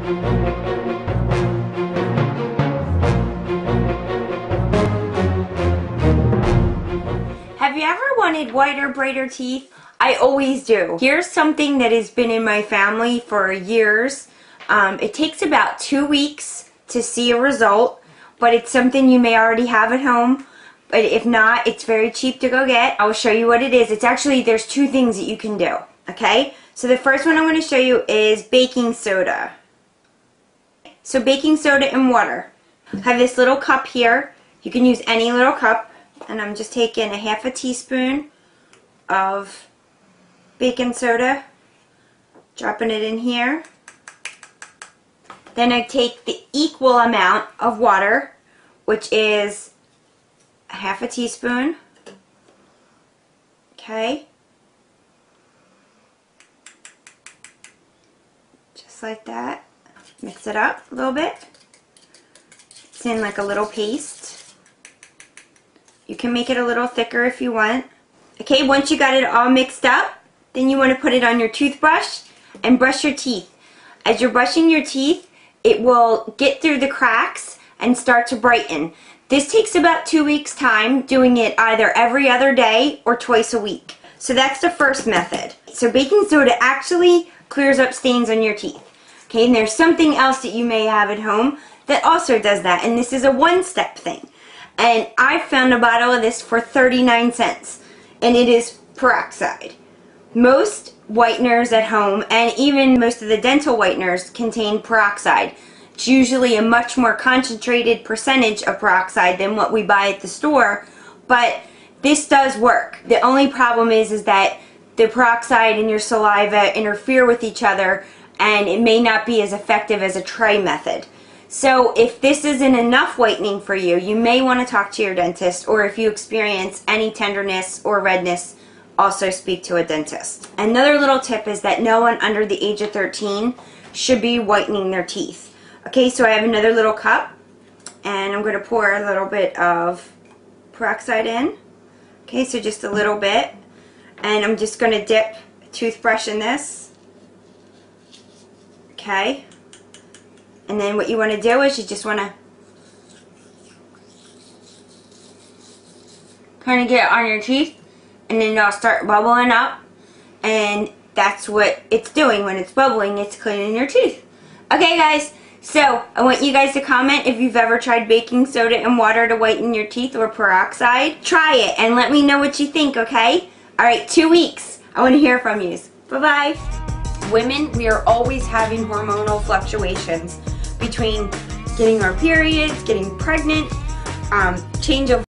Have you ever wanted whiter, brighter teeth? I always do. Here's something that has been in my family for years. It takes about 2 weeks to see a result, but it's something you may already have at home. But if not, it's very cheap to go get. I'll show you what it is. It's actually, there's 2 things that you can do, okay? So the first one I'm going to show you is baking soda. So baking soda and water. I have this little cup here. You can use any little cup. And I'm just taking a half a teaspoon of baking soda, dropping it in here. Then I take the equal amount of water, which is a half a teaspoon. Okay. Just like that. Mix it up a little bit. It's in like a little paste. You can make it a little thicker if you want. Okay, once you got it all mixed up, then you want to put it on your toothbrush and brush your teeth. As you're brushing your teeth, it will get through the cracks and start to brighten. This takes about 2 weeks time, doing it either every other day or twice a week. So that's the first method. So baking soda actually clears up stains on your teeth. Okay, and there's something else that you may have at home that also does that, and this is a one-step thing. And I found a bottle of this for 39 cents, and it is peroxide. Most whiteners at home, and even most of the dental whiteners, contain peroxide. It's usually a much more concentrated percentage of peroxide than what we buy at the store, but this does work. The only problem is that the peroxide and your saliva interfere with each other, and it may not be as effective as a tray method. So if this isn't enough whitening for you, you may want to talk to your dentist, or if you experience any tenderness or redness, also speak to a dentist. Another little tip is that no one under the age of 13 should be whitening their teeth. Okay, so I have another little cup, and I'm going to pour a little bit of peroxide in. Okay, so just a little bit, and I'm just going to dip a toothbrush in this. Okay. And then what you want to do is you just want to kind of get it on your teeth, and then it'll start bubbling up, and that's what it's doing. When it's bubbling, it's cleaning your teeth. Okay guys, so I want you guys to comment if you've ever tried baking soda and water to whiten your teeth, or peroxide. Try it and let me know what you think, okay? Alright, 2 weeks. I want to hear from you. Bye-bye. Women, we are always having hormonal fluctuations between getting our periods, getting pregnant, change of